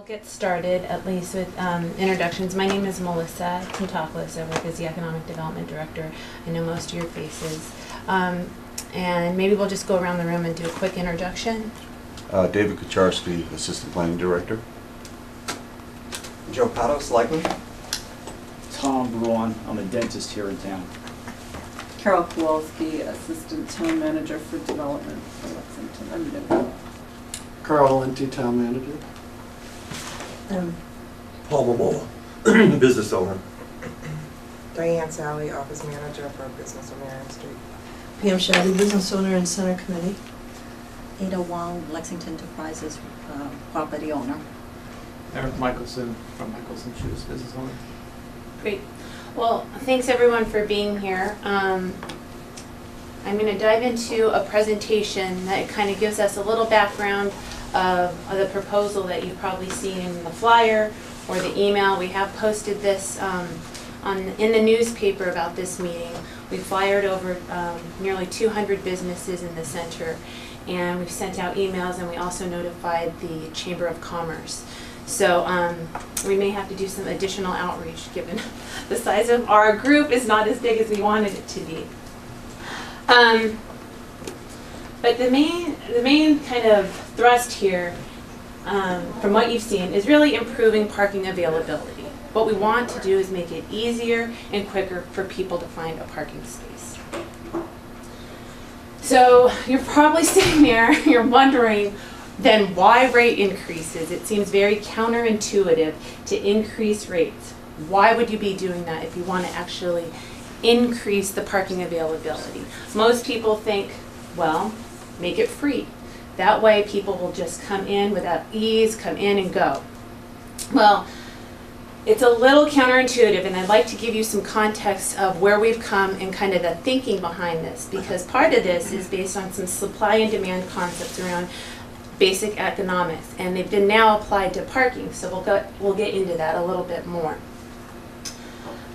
Get started, at least with introductions. My name is Melissa Contopoulos. I work as the Economic Development Director. I know most of your faces. And maybe we'll just go around the room and do a quick introduction. David Kucharski, Assistant Planning Director. Joe Pato, Selectman. Tom Braun, I'm a dentist here in town. Carol Kowalski, Assistant Town Manager for Development for Lexington. Carl Valenti, Town Manager. Paul Mamola, business owner. Diane Sally, Office Manager for Business on Marion Street. Pam Shadley, Business Owner and Center Committee. Ada Wong, Lexington Enterprises property owner. Eric Michelson from Michelson Shoes, business owner. Great. Well, thanks everyone for being here. I'm going to dive into a presentation that kind of gives us a little background of the proposal that you've probably seen in the flyer or the email. We have posted this in the newspaper about this meeting. We flyered over nearly 200 businesses in the center, and we've sent out emails, and we also notified the Chamber of Commerce. So we may have to do some additional outreach given the size of our group is not as big as we wanted it to be. But the main kind of thrust here, from what you've seen, is really improving parking availability. What we want to do is make it easier and quicker for people to find a parking space. So you're probably sitting there, you're wondering, then why rate increases? It seems very counterintuitive to increase rates. Why would you be doing that if you want to actually increase the parking availability? Most people think, well, make it free. That way people will just come in without ease, come in and go. Well, it's a little counterintuitive, and I'd like to give you some context of where we've come and kind of the thinking behind this, because part of this is based on some supply and demand concepts around basic economics, and they've been now applied to parking, so we'll get into that a little bit more.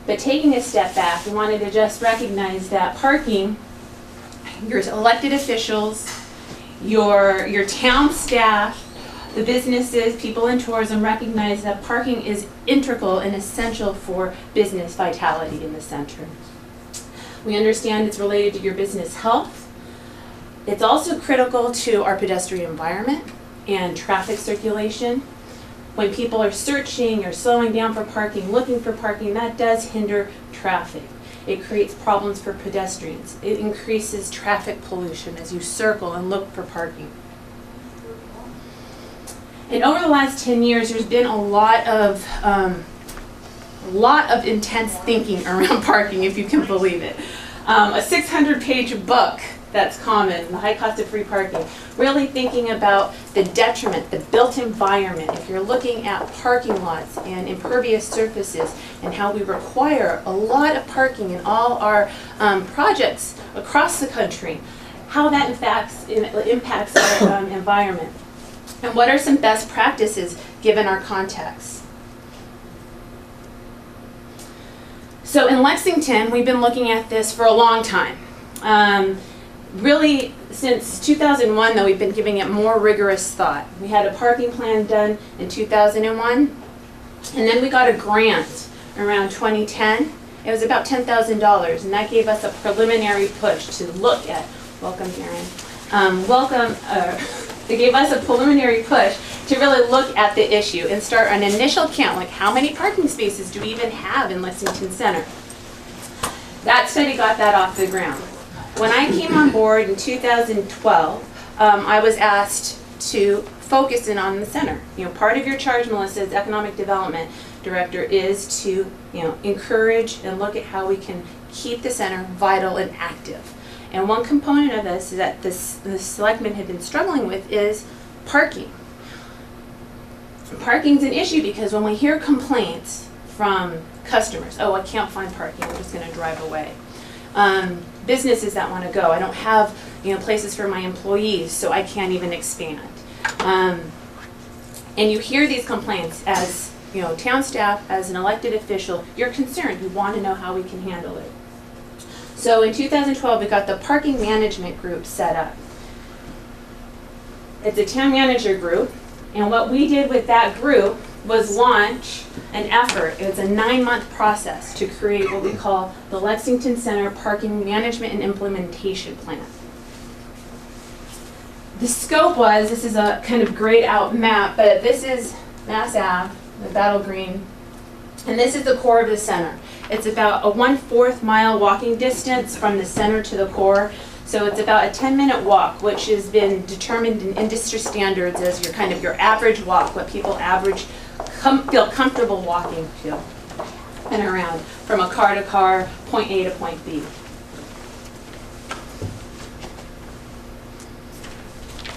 But taking a step back, we wanted to just recognize that parking, your elected officials, your town staff, the businesses, people in tourism recognize that parking is integral and essential for business vitality in the center. We understand it's related to your business health. It's also critical to our pedestrian environment and traffic circulation. When people are searching or slowing down for parking, looking for parking, that does hinder traffic. It creates problems for pedestrians. It increases traffic pollution as you circle and look for parking. And over the last 10 years, there's been a lot of intense thinking around parking, if you can believe it. A 600-page book that's common, The High Cost of Free Parking, really thinking about the detriment, the built environment. If you're looking at parking lots and impervious surfaces and how we require a lot of parking in all our projects across the country, how that impacts our environment. And what are some best practices given our context? So in Lexington, we've been looking at this for a long time. Really, since 2001, though, we've been giving it more rigorous thought. We had a parking plan done in 2001, and then we got a grant around 2010. It was about $10,000, and that gave us a preliminary push to look at, welcome, Darren, they gave us a preliminary push to really look at the issue and start an initial count, like how many parking spaces do we even have in Lexington Center? That study got that off the ground. When I came on board in 2012, I was asked to focus in on the center. You know, part of your charge, Melissa, as Economic Development Director, is to encourage and look at how we can keep the center vital and active. And one component of this is that the selectmen have been struggling with is parking. Parking's an issue because when we hear complaints from customers, oh, I can't find parking, I'm just going to drive away. Businesses that want to go, I don't have places for my employees, so I can't even expand. And you hear these complaints as town staff, as an elected official, you're concerned, you want to know how we can handle it. So in 2012, we got the parking management group set up. It's a town manager group. And what we did with that group was launch an effort. It's a 9-month process to create what we call the Lexington Center Parking Management and Implementation Plan. The scope was, this is a kind of grayed out map, but this is Mass Ave, the battle green, and this is the core of the center. It's about a 1/4 mile walking distance from the center to the core. So it's about a 10-minute walk, which has been determined in industry standards as your kind of your average walk, what people feel comfortable walking to and around from a car to car, point A to point B.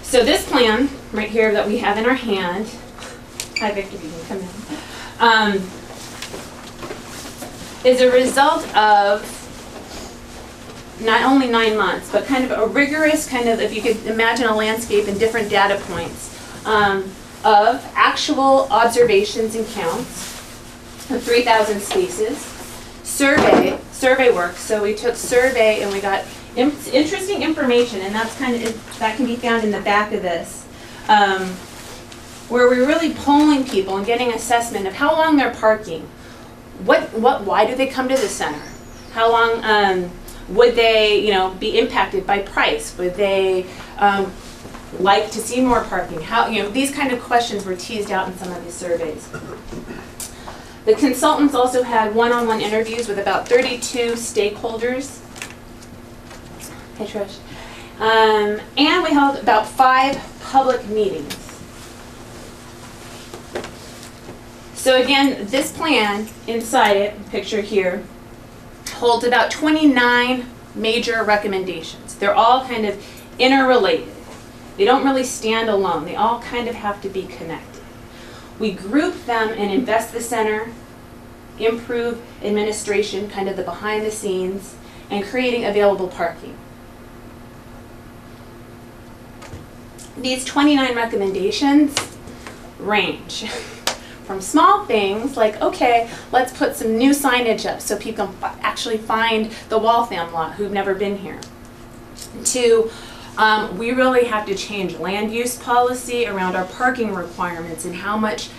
So this plan right here that we have in our hand, hi Victor, you can come in, is a result of not only 9 months, but kind of a rigorous kind of, if you could imagine a landscape and different data points, of actual observations and counts of 3,000 spaces, survey work. So we took survey and we got interesting information, and that's that can be found in the back of this, where we're really polling people and getting assessment of how long they're parking, why do they come to the center, how long would they, be impacted by price, would they like to see more parking, how, these kind of questions were teased out in some of these surveys. The consultants also had one-on-one interviews with about 32 stakeholders. Hey Trish. And we held about 5 public meetings. So again, this plan, inside it, picture here, holds about 29 major recommendations. They're all kind of interrelated. They don't really stand alone. They all kind of have to be connected. We group them and invest the center, improve administration, kind of the behind the scenes, and creating available parking. These 29 recommendations range from small things like, okay, let's put some new signage up so people can actually find the Waltham lot who've never been here, to we really have to change land use policy around our parking requirements and how much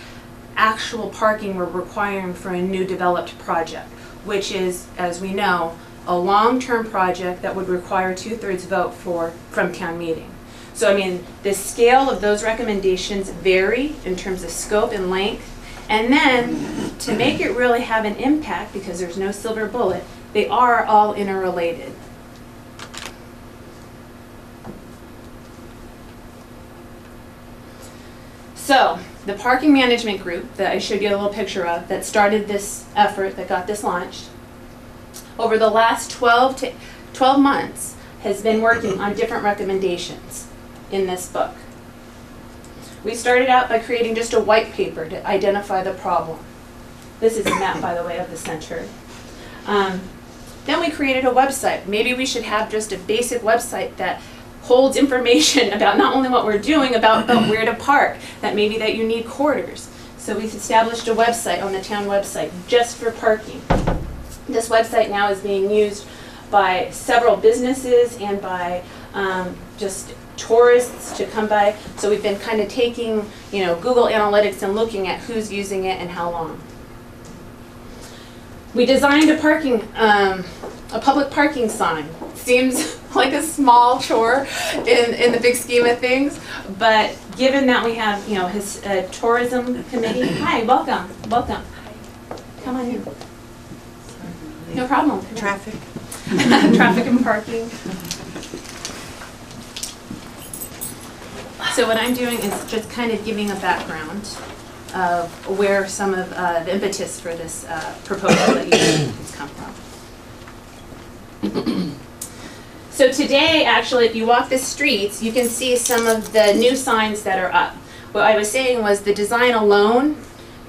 actual parking we're requiring for a new developed project, which is, as we know, a long-term project that would require 2/3 vote from town meeting. So I mean, the scale of those recommendations vary in terms of scope and length, and then to make it really have an impact, because there's no silver bullet, they are all interrelated. So, the parking management group that I showed you a little picture of that started this effort, that got this launched, over the last 12 months has been working on different recommendations in this book. We started out by creating just a white paper to identify the problem. This is a map, by the way, of the center. Then we created a website. Maybe we should have just a basic website that holds information about not only what we're doing, about where to park, that maybe that you need quarters. So we've established a website on the town website just for parking. This website now is being used by several businesses and by just tourists to come by. So we've been kind of taking, Google Analytics and looking at who's using it and how long. We designed a public parking sign. Seems like a small chore in the big scheme of things, but given that we have, his tourism committee. Hi, welcome. Come on in. No problem. Traffic. Traffic and parking. So what I'm doing is just kind of giving a background of where some of the impetus for this proposal that you has come from. So today, actually, if you walk the streets, you can see some of the new signs that are up. What I was saying was the design alone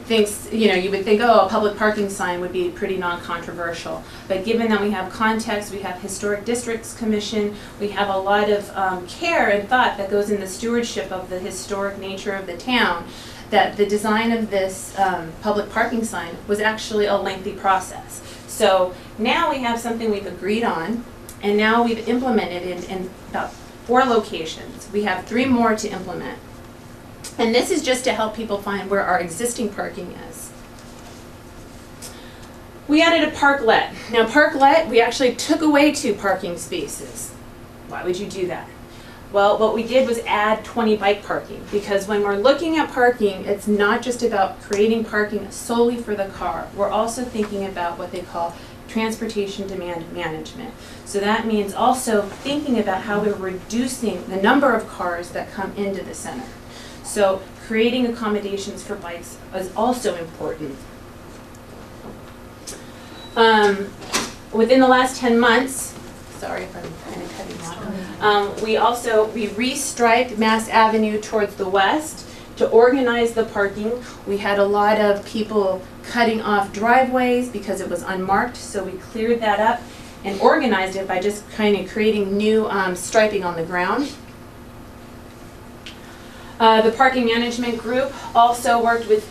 thinks, you would think, oh, a public parking sign would be pretty non-controversial. But given that we have context, we have Historic Districts Commission, we have a lot of care and thought that goes in the stewardship of the historic nature of the town, that the design of this public parking sign was actually a lengthy process. So now we have something we've agreed on, and now we've implemented it in about 4 locations. We have 3 more to implement. And this is just to help people find where our existing parking is. We added a parklet. Now parklet, we actually took away 2 parking spaces. Why would you do that? Well, what we did was add 20 bike parking, because when we're looking at parking, it's not just about creating parking solely for the car. We're also thinking about what they call transportation demand management. So that means also thinking about how we're reducing the number of cars that come into the center. So creating accommodations for bikes is also important. Within the last 10 months, sorry if I'm kind of cutting off, we restriped Mass Avenue towards the west to organize the parking. We had a lot of people cutting off driveways because it was unmarked, so we cleared that up and organized it by just kind of creating new striping on the ground. The parking management group also worked with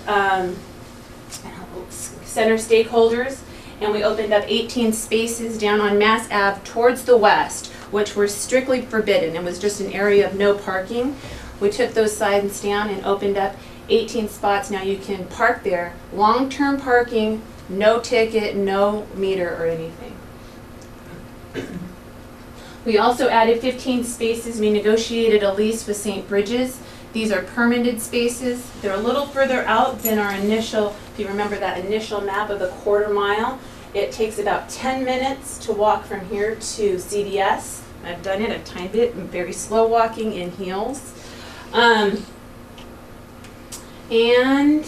center stakeholders, and we opened up 18 spaces down on Mass Ave towards the west, which were strictly forbidden. It was just an area of no parking. We took those signs down and opened up 18 spots. Now you can park there, long-term parking, no ticket, no meter or anything. We also added 15 spaces. We negotiated a lease with St. Bridges. These are permitted spaces. They're a little further out than our initial, if you remember that initial map of the quarter mile. It takes about 10 minutes to walk from here to CVS. I've done it, I've timed it. I'm very slow walking in heels. And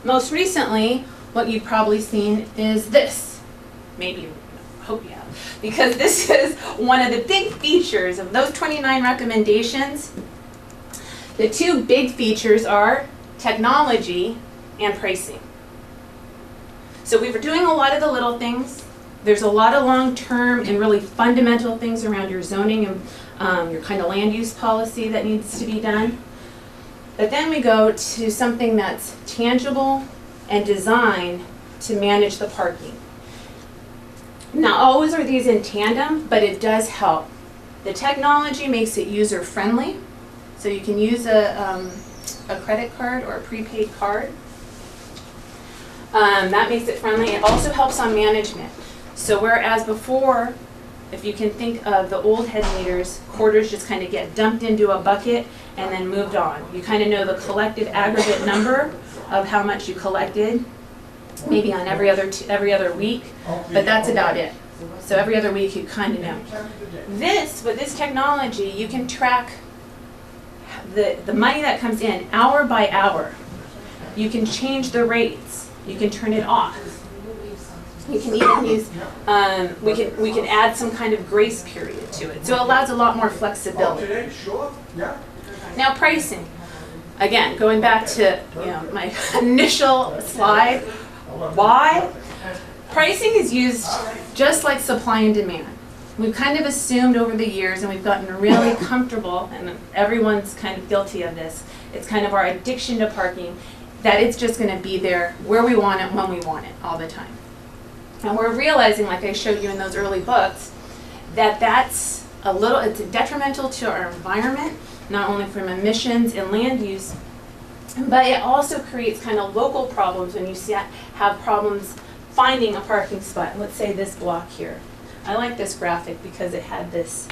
most recently, what you've probably seen is this. Maybe, I hope you have. Because this is one of the big features of those 29 recommendations. The 2 big features are technology and pricing. So we were doing a lot of the little things. There's a lot of long-term and really fundamental things around your zoning and your kind of land use policy that needs to be done. But then we go to something that's tangible and designed to manage the parking. Not always are these in tandem, but it does help. The technology makes it user-friendly, so you can use a credit card or a prepaid card. That makes it friendly. It also helps on management. So whereas before, if you can think of the old head meters, quarters just kind of get dumped into a bucket and then moved on. You kind of know the collective aggregate number of how much you collected, maybe on every other week, but that's about it. So every other week you kind of know. With this technology, you can track the money that comes in hour by hour. You can change the rates. You can turn it off. You can even use, we can add some kind of grace period to it. So it allows a lot more flexibility. Now pricing. Again, going back to my initial slide, why? Pricing is used just like supply and demand. We've kind of assumed over the years, and we've gotten really comfortable, and everyone's kind of guilty of this, it's kind of our addiction to parking, that it's just going to be there where we want it, when we want it, all the time. And we're realizing, like I showed you in those early books, that it's detrimental to our environment, not only from emissions and land use, but it also creates kind of local problems when you have problems finding a parking spot. Let's say this block here. I like this graphic because it had this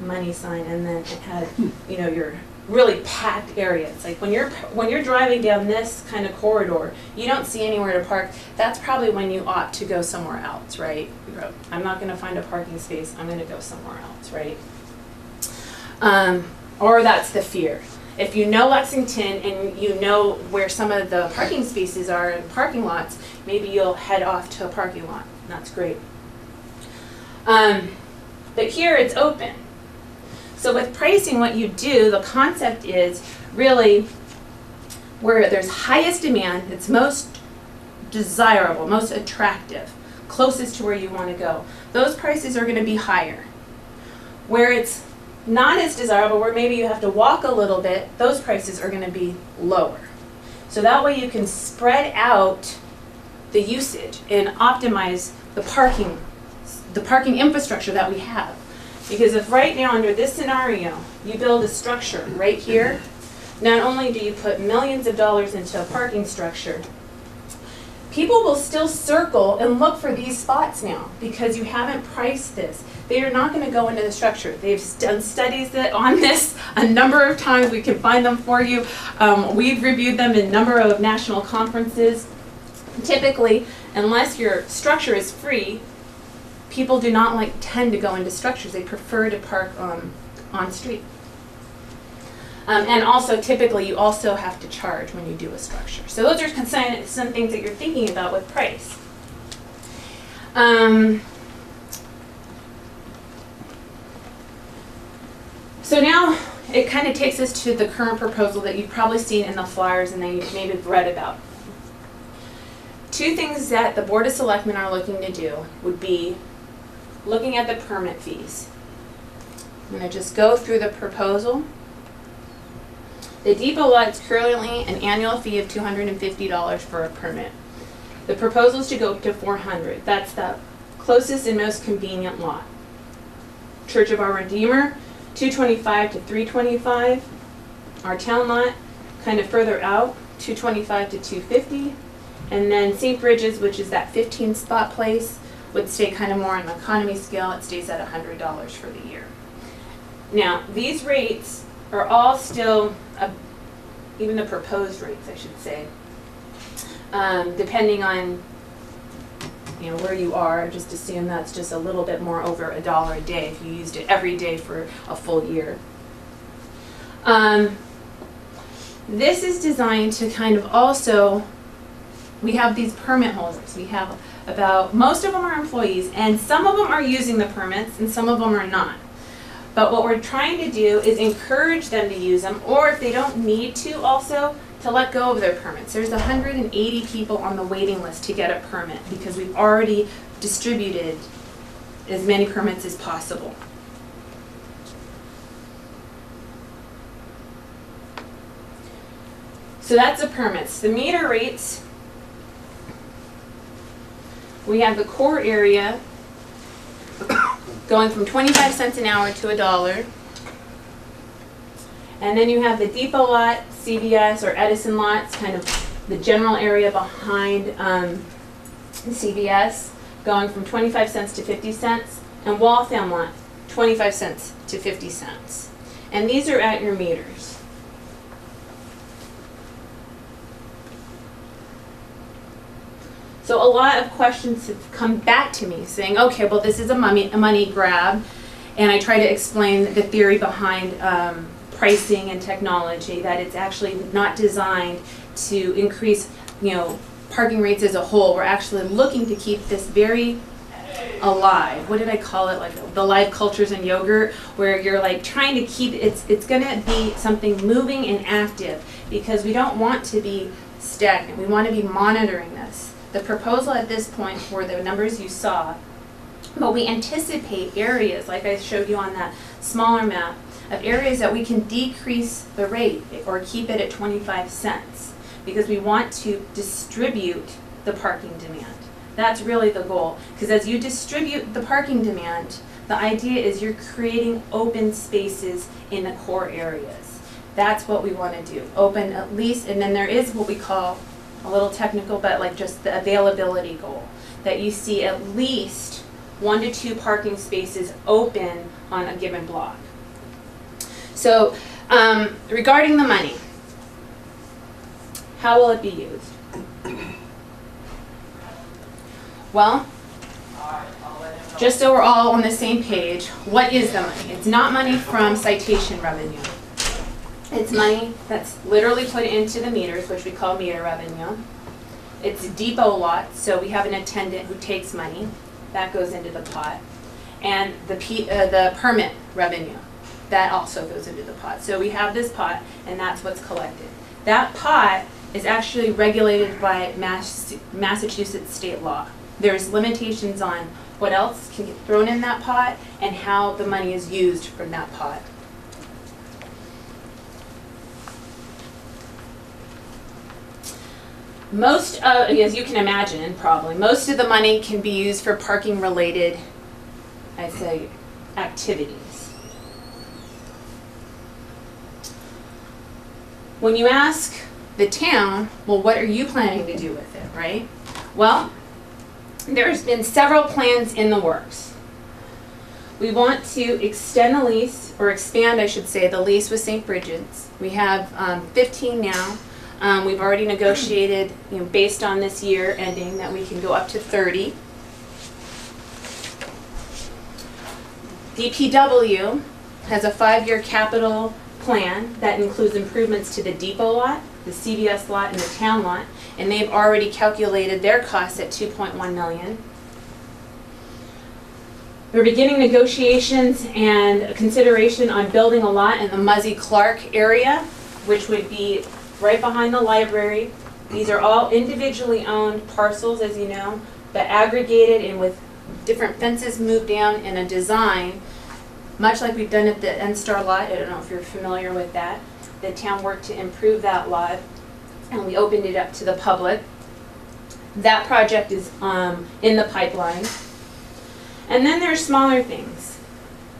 money sign, and then it had, your really packed area. It's like when you're driving down this kind of corridor, you don't see anywhere to park. That's probably when you ought to go somewhere else, right? I'm not going to find a parking space. I'm going to go somewhere else, right? Or that's the fear. If you know Lexington and you know where some of the parking spaces are in parking lots, maybe you'll head off to a parking lot. That's great. But here it's open. So with pricing, what you do, the concept is really where there's highest demand, it's most desirable, most attractive, closest to where you want to go. Those prices are going to be higher. Where it's not as desirable, where maybe you have to walk a little bit, those prices are going to be lower. So that way you can spread out the usage and optimize the parking infrastructure that we have. Because if right now under this scenario, you build a structure right here, not only do you put millions of dollars into a parking structure, people will still circle and look for these spots now because you haven't priced this. They are not going to go into the structure. They've done studies on this a number of times. We can find them for you. We've reviewed them in a number of national conferences. Typically, unless your structure is free, people do not tend to go into structures. They prefer to park on street. And also, typically, you also have to charge when you do a structure. So those are some things that you're thinking about with price. So now it kind of takes us to the current proposal that you've probably seen in the flyers and that you've maybe read about. Two things that the Board of Selectmen are looking to do would be looking at the permit fees. I'm going to just go through the proposal. The depot lot is currently an annual fee of $250 for a permit. The proposal is to go to $400. That's the closest and most convenient lot. Church of Our Redeemer, $225 to $325. Our town lot, kind of further out, $225 to $250. And then St. Bridges, which is that 15 spot place, would stay kind of more on the economy scale. It stays at $100 for the year. Now, these rates are all still, even the proposed rates, I should say, depending on where you are. Just assume that's just a little bit more over $1 a day if you used it every day for a full year. This is designed to kind of also, we have these permit holders. We have most of them are employees, and some of them are using the permits and some of them are not. But what we're trying to do is encourage them to use them, or if they don't need to, also to let go of their permits. There's 180 people on the waiting list to get a permit because we've already distributed as many permits as possible. So that's the permits. The meter rates, we have the core area going from 25 cents an hour to $1. And then you have the depot lot, CVS or Edison lots, kind of the general area behind CVS, going from 25 cents to 50 cents. And Waltham lot, 25 cents to 50 cents. And these are at your meters. So a lot of questions have come back to me saying, okay, well, this is a money grab. And I try to explain the theory behind pricing and technology, that it's actually not designed to increase, parking rates as a whole. We're actually looking to keep this very alive. What did I call it? Like the live cultures in yogurt, where you're trying to keep it's going to be something moving and active, because we don't want to be stagnant. We want to be monitoring this. The proposal at this point were the numbers you saw, but we anticipate areas, like I showed you on that smaller map, of areas that we can decrease the rate or keep it at 25 cents because we want to distribute the parking demand. That's really the goal, because as you distribute the parking demand, the idea is you're creating open spaces in the core areas. That's what we want to do. Open at least, and then there is what we call a little technical, but just the availability goal, that you see at least 1 to 2 parking spaces open on a given block. So regarding the money, how will it be used? Well, just so we're all on the same page, what is the money? It's not money from citation revenue. It's money that's literally put into the meters, which we call meter revenue. It's depot lots, so we have an attendant who takes money. That goes into the pot. And the permit revenue, that also goes into the pot. So we have this pot, and that's what's collected. That pot is actually regulated by Massachusetts state law. There's limitations on what else can get thrown in that pot and how the money is used from that pot. Most, as you can imagine, probably, most of the money can be used for parking related, I'd say, activities. when you ask the town, well, what are you planning to do with it, right? Well, there's been several plans in the works. We want to extend the lease, or expand, I should say, the lease with St. Bridget's. We have 15 now. We've already negotiated, based on this year ending, that we can go up to 30. DPW has a 5-year capital plan that includes improvements to the depot lot, the CVS lot, and the town lot, and they've already calculated their costs at $2.1 million. We're beginning negotiations and consideration on building a lot in the Muzzy Clark area, which would be right behind the library. These are all individually owned parcels, as you know, but aggregated and with different fences moved down in a design, much like we've done at the N-Star lot. I don't know if you're familiar with that. The town worked to improve that lot, and we opened it up to the public. That project is in the pipeline. And then there's smaller things.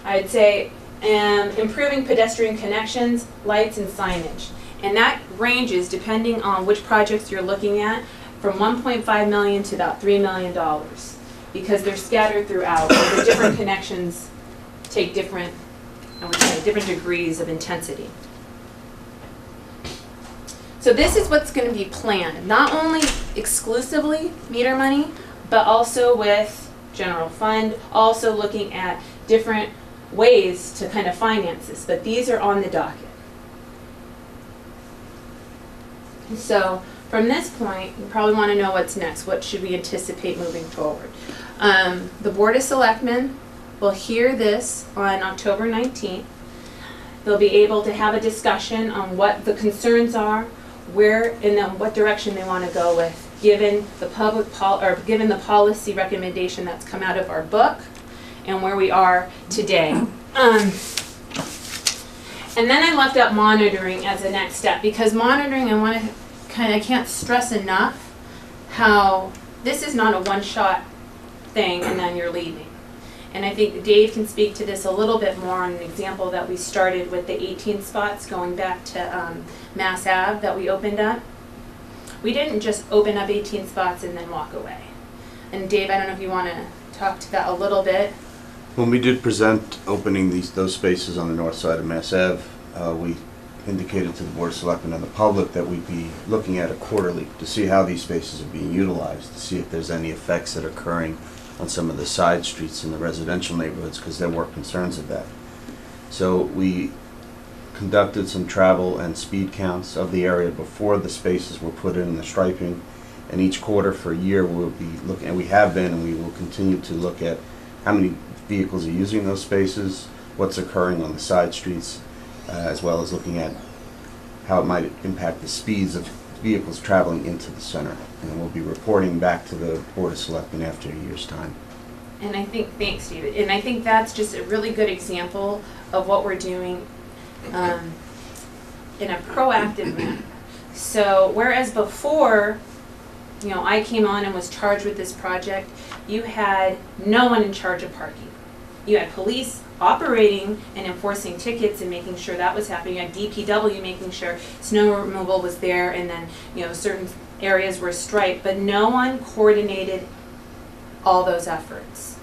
I'd say improving pedestrian connections, lights, and signage. And that ranges, depending on which projects you're looking at, from $1.5 million to about $3 million, because they're scattered throughout. The different connections take different, I would say, different degrees of intensity. So this is what's going to be planned, not only exclusively meter money, but also with general fund, also looking at different ways to kind of finance this, but these are on the docket. So from this point, you probably want to know what's next. What should we anticipate moving forward? The Board of Selectmen will hear this on October 19th. They'll be able to have a discussion on what the concerns are, where and then what direction they want to go with, given the given the policy recommendation that's come out of our book and where we are today. And then I left up monitoring as a next step, because monitoring, I can't stress enough how this is not a one-shot thing and then you're leaving. And I think Dave can speak to this a little bit more on an example that we started with the 18 spots going back to Mass Ave that we opened up. We didn't just open up 18 spots and then walk away. And Dave, I don't know if you want to talk to that a little bit. When we did present opening those spaces on the north side of Mass Ave, we indicated to the Board of Selectmen and the public that we'd be looking at it quarterly to see how these spaces are being utilized, to see if there's any effects that are occurring on some of the side streets in the residential neighborhoods, because there were concerns of that. So we conducted some travel and speed counts of the area before the spaces were put in the striping, and each quarter for a year we'll be looking, and we have been, and we will continue to look at how many vehicles are using those spaces, what's occurring on the side streets, as well as looking at how it might impact the speeds of vehicles traveling into the center. And we'll be reporting back to the Board of Selectmen after a year's time. And I think, thanks, Steve. And I think that's just a really good example of what we're doing in a proactive manner. So whereas before, I came on and was charged with this project, you had no one in charge of parking. You had police operating and enforcing tickets and making sure that was happening. You had DPW making sure snow removal was there, and then certain areas were striped, but no one coordinated all those efforts.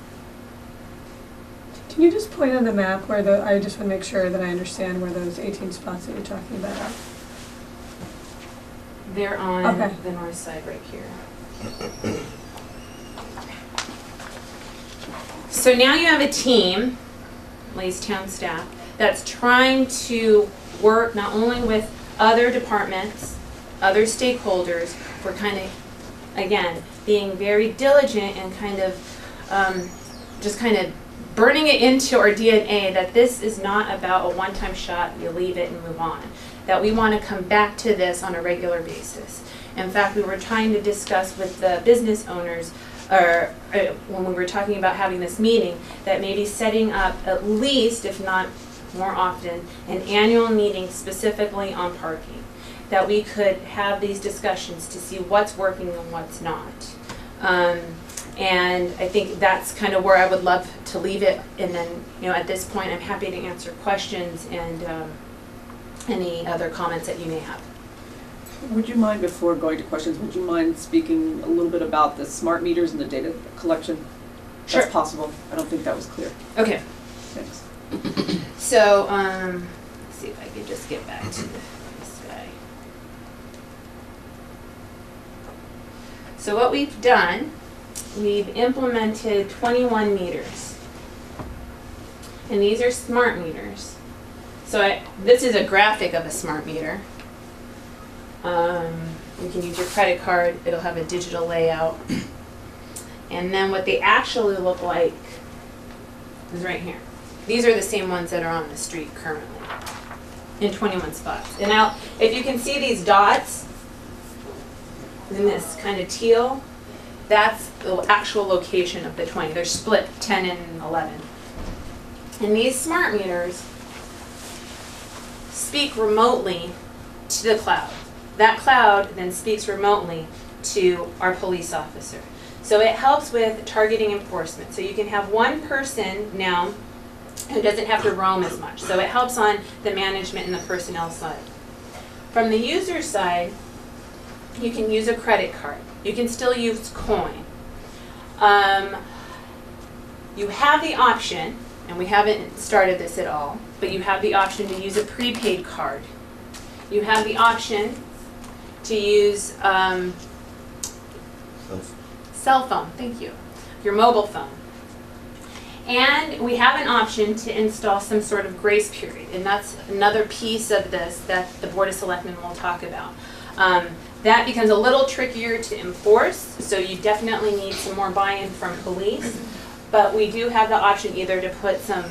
Can you just point on the map where I just want to make sure that I understand where those 18 spots that you're talking about are? They're on Okay. the north side right here. So now you have a team, Lay's town staff, that's trying to work not only with other departments, other stakeholders, for kind of, again, being very diligent and just burning it into our DNA that this is not about a one-time shot, you leave it and move on. That we want to come back to this on a regular basis. In fact, we were trying to discuss with the business owners, or when we were talking about having this meeting, that maybe setting up at least, if not more often, an annual meeting specifically on parking. That we could have these discussions to see what's working and what's not. And I think that's kind of where I would love to leave it. And then, at this point, I'm happy to answer questions and any other comments that you may have. Would you mind, before going to questions, would you mind speaking a little bit about the smart meters and the data collection? Sure. That's possible. I don't think that was clear. Okay. Thanks. So, let's see if I could just get back to this guy. So what we've done, we've implemented 21 meters. And these are smart meters. So this is a graphic of a smart meter. You can use your credit card, it'll have a digital layout. And then what they actually look like is right here. These are the same ones that are on the street currently in 21 spots. And now, if you can see these dots in this kind of teal, that's the actual location of the 20. They're split 10 and 11. And these smart meters speak remotely to the cloud. That cloud then speaks remotely to our police officer. So it helps with targeting enforcement. So you can have one person now who doesn't have to roam as much. So it helps on the management and the personnel side. From the user side, you can use a credit card. You can still use coin. You have the option, and we haven't started this at all, but you have the option to use a prepaid card. You have the option to use cell phone, thank you, your mobile phone. And we have an option to install some sort of grace period, and that's another piece of this that the Board of Selectmen will talk about. That becomes a little trickier to enforce, so you definitely need some more buy-in from police. But we do have the option either to put some,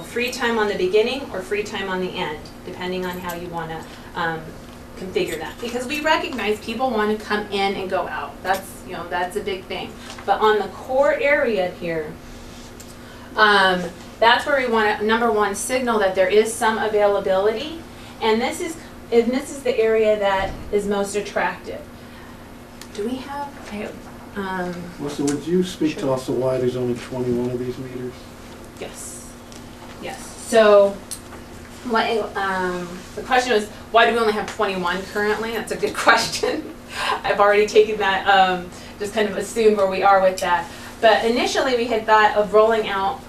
free time on the beginning or free time on the end, depending on how you want to configure that. Because we recognize people want to come in and go out. That's a big thing. But on the core area here, that's where we want to, number one, signal that there is some availability, and this is the area that is most attractive. Do we have? Melissa, would you speak Sure. to us of why there's only 21 of these meters? Yes. So, the question was, why do we only have 21 currently? That's a good question. I've already taken that, just kind of assumed where we are with that. But initially we had thought of rolling out,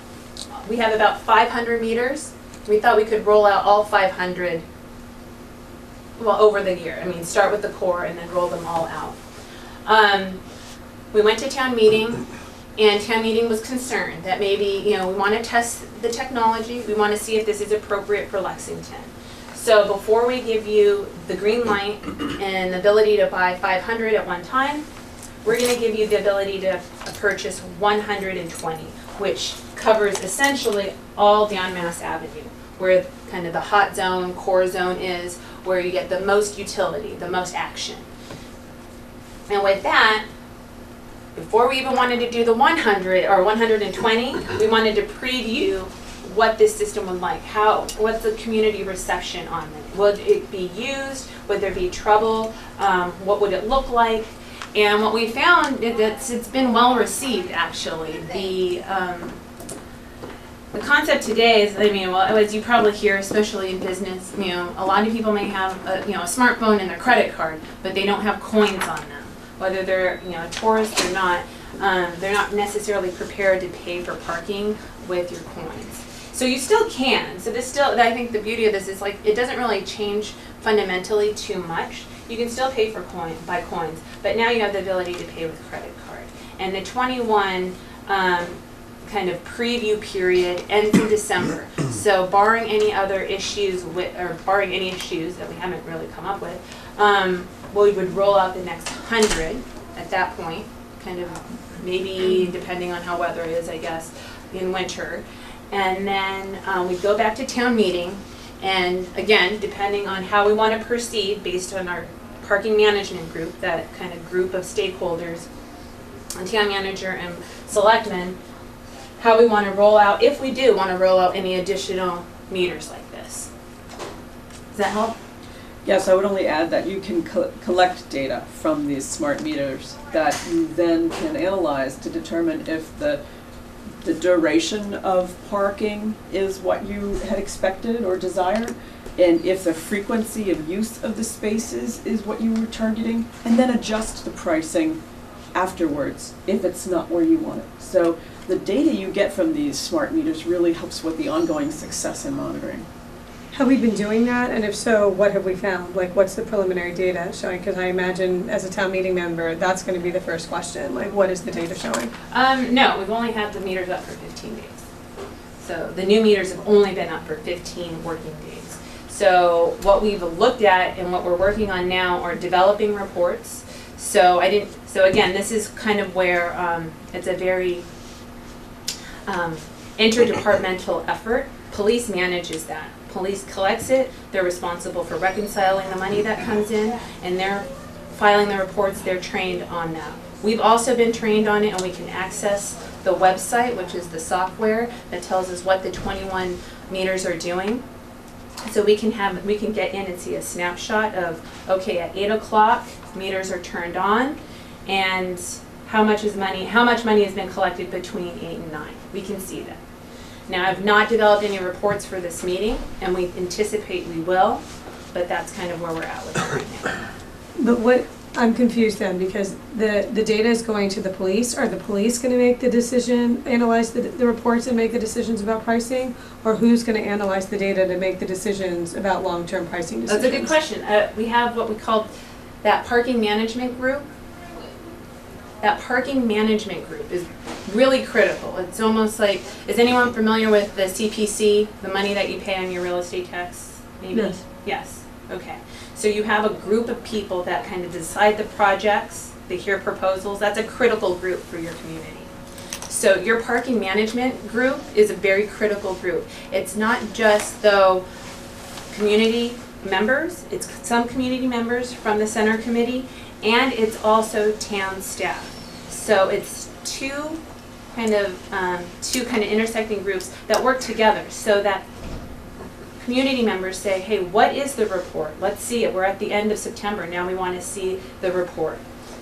we have about 500 meters. We thought we could roll out all 500, over the year. Start with the core and then roll them all out. We went to town meeting, and town meeting was concerned that maybe, we want to test the technology. We want to see if this is appropriate for Lexington. So before we give you the green light and the ability to buy 500 at one time, we're going to give you the ability to purchase 120, which covers essentially all down Mass Avenue, where kind of the hot zone, core zone is, where you get the most utility, the most action. And with that, before we even wanted to do the 100 or 120, we wanted to preview what this system would like. What's the community reception on it? Would it be used? Would there be trouble? What would it look like? And what we found is that it's been well received, actually. The concept today is, as you probably hear, especially in business, a lot of people may have a smartphone and their credit card, but they don't have coins on them. Whether they're tourists or not, they're not necessarily prepared to pay for parking with your coins. So you still can. So I think the beauty of this is it doesn't really change fundamentally too much. You can still pay for by coins, but now you have the ability to pay with credit card. And the 21 kind of preview period ends in December. So barring any other issues barring any issues that we haven't really come up with, we would roll out the next 100 at that point, kind of maybe depending on how weather is, I guess, in winter. And then we'd go back to town meeting, and again, depending on how we want to proceed based on our parking management group, that kind of group of stakeholders, and town manager and selectmen, how we want to roll out, if we do want to roll out any additional meters like this. Does that help? Yes, I would only add that you can collect data from these smart meters that you then can analyze to determine if the duration of parking is what you had expected or desired. and if the frequency of use of the spaces is what you were targeting, and then adjust the pricing afterwards if it's not where you want it. So the data you get from these smart meters really helps with the ongoing success in monitoring. Have we been doing that? And if so, what have we found? Like, what's the preliminary data showing? Because I imagine as a town meeting member, that's going to be the first question. Like, what is the data showing? No, we've only had the meters up for 15 days. So the new meters have only been up for 15 working days. So what we've looked at and what we're working on now are developing reports. So again, this is kind of where it's a very interdepartmental effort. Police manages that. Police collects it, they're responsible for reconciling the money that comes in, and they're filing the reports, they're trained on that. We've also been trained on it, and we can access the website, which is the software that tells us what the 21 meters are doing. So we can get in and see a snapshot of, okay, at 8 o'clock, meters are turned on, and how much money has been collected between 8 and 9. We can see that. Now, I've not developed any reports for this meeting, and we anticipate we will, but that's kind of where we're at with it right now. But what, I'm confused then, because the data is going to the police. Are the police going to make the decision, analyze the reports and make the decisions about pricing? Or who's going to analyze the data to make the decisions about long-term pricing decisions? That's a good question. We have what we call that parking management group. That parking management group is really critical. It's almost like, is anyone familiar with the CPC, the money that you pay on your real estate tax? Maybe? Yes. Yes, okay. So you have a group of people that kind of decide the projects, they hear proposals. That's a critical group for your community. So your parking management group is a very critical group. It's not just though community members, it's some community members from the center committee, and it's also town staff. So it's two kind of intersecting groups that work together so that community members say, hey, what is the report? Let's see it. We're at the end of September. Now we want to see the report.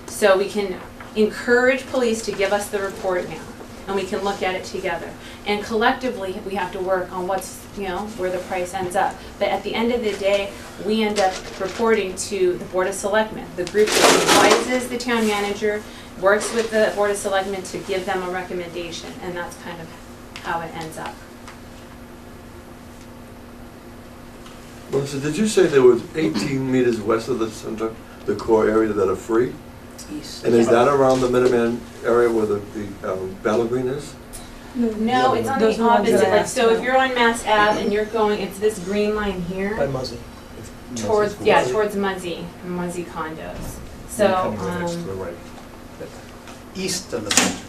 So we can encourage police to give us the report now, and we can look at it together. And collectively, we have to work on where the price ends up. But at the end of the day, we end up reporting to the Board of Selectmen, the group that advises the town manager, works with the Board of Selectmen to give them a recommendation, and that's kind of how it ends up. Melissa, did you say there was 18 meters west of the center, the core area that are free? East. And is that around the Minuteman area where the Battle Green is? No, it's on Those the are the ones that opposite. I Like, asked so if about. you're on Mass Ave and you're going, it's this green line here. By Muzzy. Towards Muzzy condos. So, To the right. East of the center,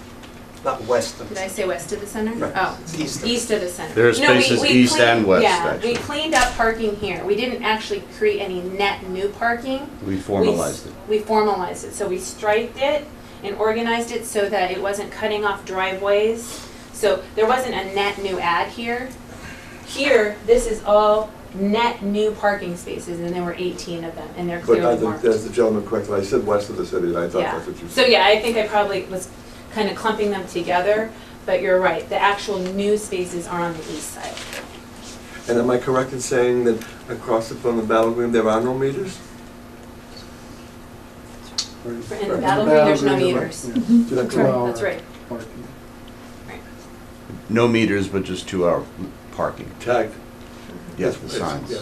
not west of the did I center. say west of the center? Right. Oh, It's east of east of the center. There are No, we spaces east cleaned- and west, Yeah, we actually. cleaned up parking here. We didn't actually create any net new parking. We formalized it. We formalized it. So we striped it and organized it so that it wasn't cutting off driveways. So there wasn't a net new add here. Here, this is all net new parking spaces, and there were 18 of them, and they're But clearly marked. as the gentleman corrected, I said west of the city, and I thought Yeah. that's what you So said. yeah, I think I probably was kind of clumping them together, but you're right. The actual new spaces are on the east side. And am I correct in saying that across from the Battle Green, there are no meters? In the Battle Green, there's no meters. Did I That's correct? right. That's right. Parking. No meters, but just 2-hour parking. Tagged. Yes, with signs. Yeah.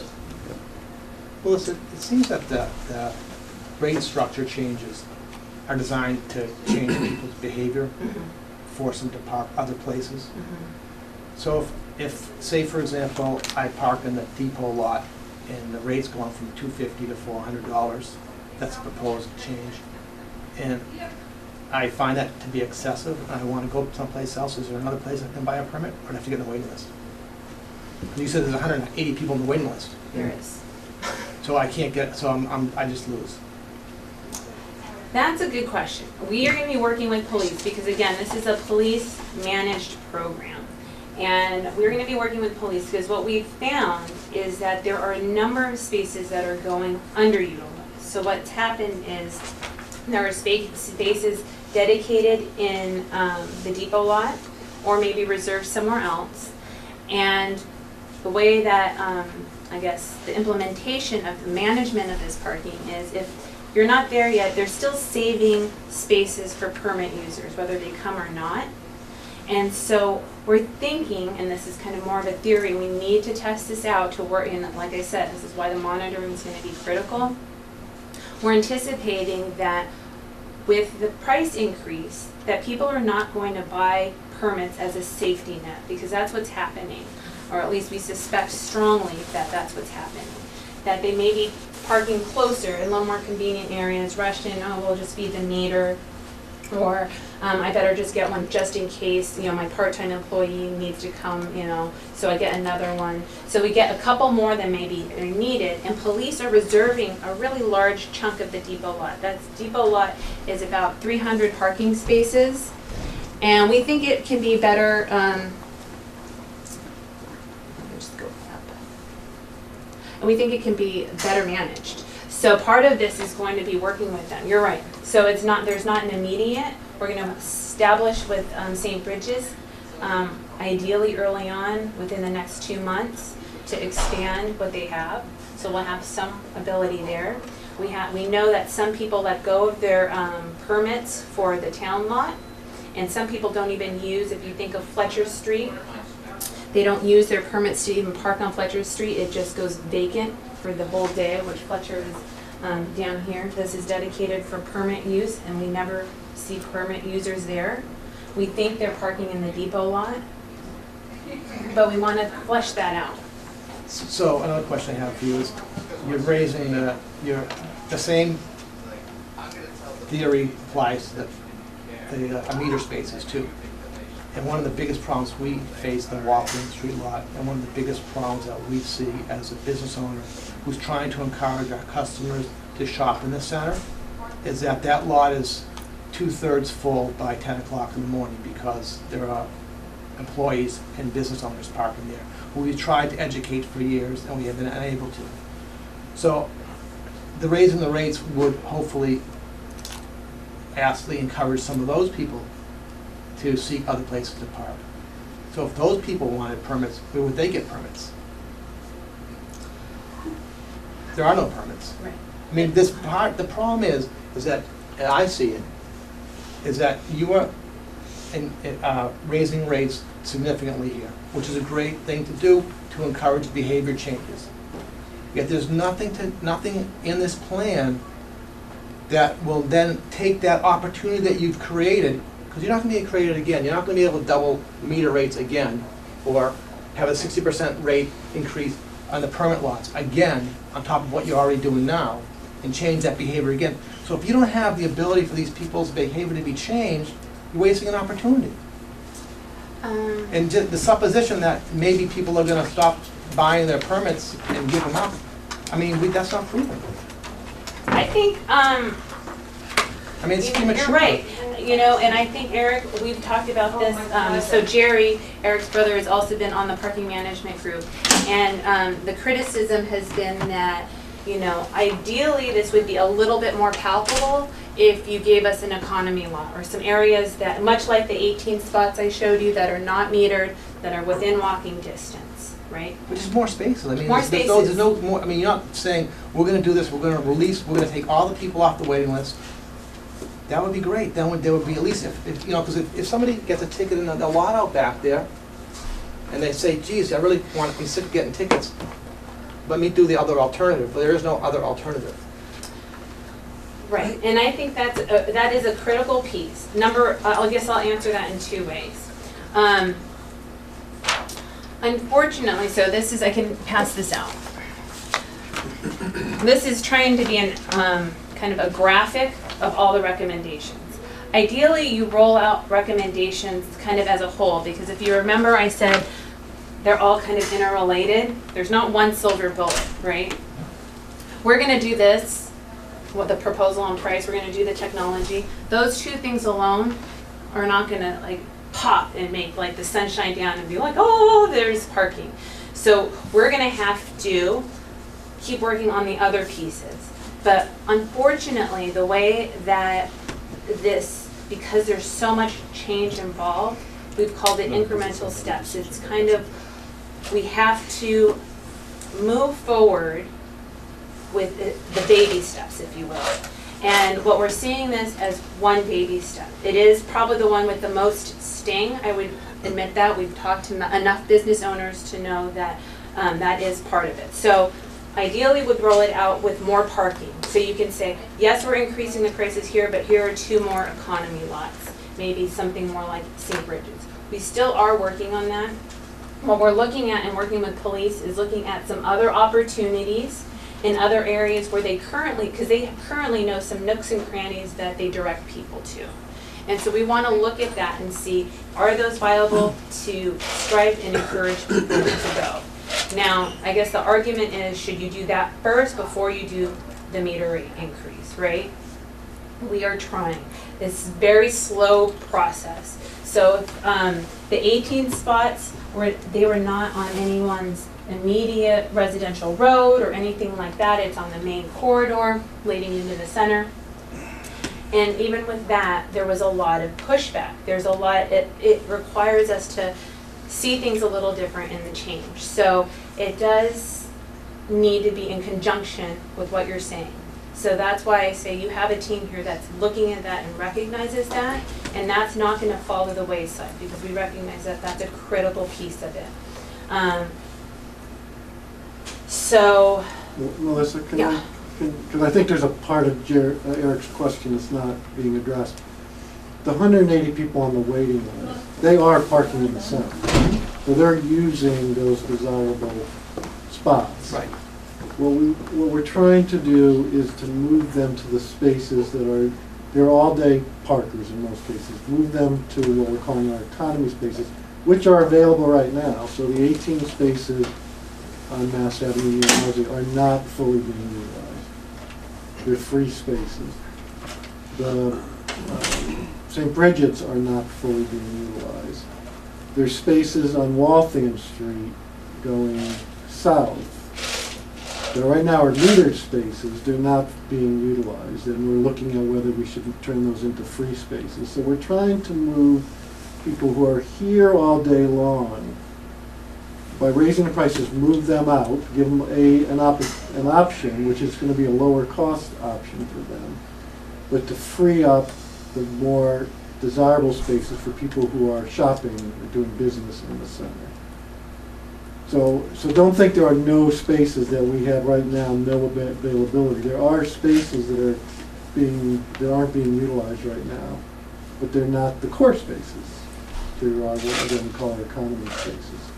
Well, it seems that the rate structure changes are designed to change people's behavior, force them to park other places. So if, say for example, I park in the depot lot and the rate's going from $250 to $400, that's a proposed change. And I find that to be excessive, and I want to go someplace else. Is there another place I can buy a permit, or do I have to get on the waiting list? You said there's 180 people on the waiting list. There is. So I can't get, so I just lose. That's a good question. We are going to be working with police because, again, this is a police-managed program. And we're going to be working with police because what we've found is that there are a number of spaces that are going underutilized. So what's happened is there are spaces dedicated in the depot lot or maybe reserved somewhere else. And the way that I guess, the implementation of the management of this parking is if you're not there yet, they're still saving spaces for permit users, whether they come or not. And so we're thinking, and this is kind of more of a theory, we need to test this out to work, and like I said, this is why the monitoring is going to be critical. We're anticipating that with the price increase, that people are not going to buy permits as a safety net, because that's what's happening, or at least we suspect strongly that that's what's happening. That they may be parking closer in a little more convenient areas, rushed in, oh, we'll just feed the meter, or I better just get one just in case, you know, my part-time employee needs to come, you know, so I get another one. So we get a couple more than maybe are needed, and police are reserving a really large chunk of the depot lot. That depot lot is about 300 parking spaces, and we think it can be better, just go up. And we think it can be better managed. So part of this is going to be working with them. You're right. So it's not, there's not an immediate. We're going to establish with St. Bridges, ideally early on, within the next 2 months, to expand what they have. So we'll have some ability there. We know that some people let go of their permits for the town lot, and some people don't even use, if you think of Fletcher Street, they don't use their permits to even park on Fletcher Street. It just goes vacant for the whole day, which Fletcher is down here. This is dedicated for permit use, and we never see permit users there. We think they're parking in the depot lot, but we want to flesh that out. So another question I have for you is, you're raising the same theory applies to the meter spaces too. And one of the biggest problems we face in walking street lot, and one of the biggest problems that we see as a business owner who's trying to encourage our customers to shop in the center, is that lot is 2/3 full by 10 o'clock in the morning because there are employees and business owners parking there who we've tried to educate for years and we have been unable to. So the raising the rates would hopefully actually encourage some of those people to seek other places to park. So if those people wanted permits, where would they get permits? There are no permits. Right. I mean, the problem is that, and I see it, is that you are raising rates significantly here, which is a great thing to do to encourage behavior changes. Yet there's nothing in this plan that will then take that opportunity that you've created, because you're not going to be able to create it again. You're not going to be able to double meter rates again, or have a 60% rate increase on the permit lots again on top of what you're already doing now, and change that behavior again. So if you don't have the ability for these people's behavior to be changed, you're wasting an opportunity. And just the supposition that maybe people are going to stop buying their permits and give them up, I mean, that's not proven. I think, I mean, it's premature. you're right. You know, and I think, Eric, we've talked about this. So Jerry, Eric's brother, has also been on the parking management group. And the criticism has been that, you know, ideally this would be a little bit more palpable if you gave us an economy lot or some areas that, much like the 18 spots I showed you that are not metered, that are within walking distance, right? Which is more spaces. I mean, More there's no more. I mean, you're not saying we're going to do this. We're going to take all the people off the waiting list. That would be great. Then there would be at least if you know, because if somebody gets a ticket in the lot out back there, and they say, "Geez, I really want to be sick of getting tickets. Let me do the other alternative." But there is no other alternative. Right, and I think that is a critical piece. I guess I'll answer that in 2 ways. Unfortunately, so this is, I can pass this out. This is trying to be an kind of a graphic of all the recommendations. Ideally, you roll out recommendations kind of as a whole, because if you remember, I said they're all kind of interrelated. There's not one silver bullet, right? We're going to do this. What the proposal on price, we're going to do the technology. Those 2 things alone are not going to like pop and make like the sun shine down and be like, oh, there's parking. So we're going to have to keep working on the other pieces. But unfortunately, the way that this, because there's so much change involved, we've called it incremental steps. It's kind of, we have to move forward with the baby steps, if you will. And what we're seeing this as one baby step. It is probably the one with the most sting, I would admit that. We've talked to enough business owners to know that that is part of it. So ideally would roll it out with more parking. So you can say, yes, we're increasing the prices here, but here are 2 more economy lots. Maybe something more like St. Bridget's. We still are working on that. What we're looking at and working with police is looking at some other opportunities in other areas where they currently know some nooks and crannies that they direct people to. And so we want to look at that and see, are those viable to strive and encourage people to go? Now, I guess the argument is, should you do that first before you do the meter rate increase, right? We are trying. It's a very slow process. So the 18 spots, they were not on anyone's immediate residential road or anything like that. It's on the main corridor leading into the center. And even with that, there was a lot of pushback. There's a lot, it requires us to see things a little different in the change. So it does need to be in conjunction with what you're saying. So that's why I say you have a team here that's looking at that and recognizes that, and that's not going to fall to the wayside because we recognize that that's a critical piece of it. So, Melissa, can yeah. because I think there's a part of Eric's question that's not being addressed. The 180 people on the waiting list, they are parking in the center. So they're using those desirable spots. Right. What we're trying to do is to move them to the spaces that are, they're all-day parkers in most cases. Move them to what we're calling our economy spaces, which are available right now. So the 18 spaces on Mass Avenue and Mosey are not fully being utilized. They're free spaces. The St. Bridget's are not fully being utilized. There's spaces on Waltham Street going south. There right now are metered spaces. They're not being utilized, and we're looking at whether we should turn those into free spaces. So we're trying to move people who are here all day long by raising the prices, move them out, give them an option, which is going to be a lower cost option for them, but to free up the more desirable spaces for people who are shopping or doing business in the center. So don't think there are no spaces that we have right now, no availability. There are spaces that aren't being utilized right now, but they're not the core spaces. There are what we call our economy spaces.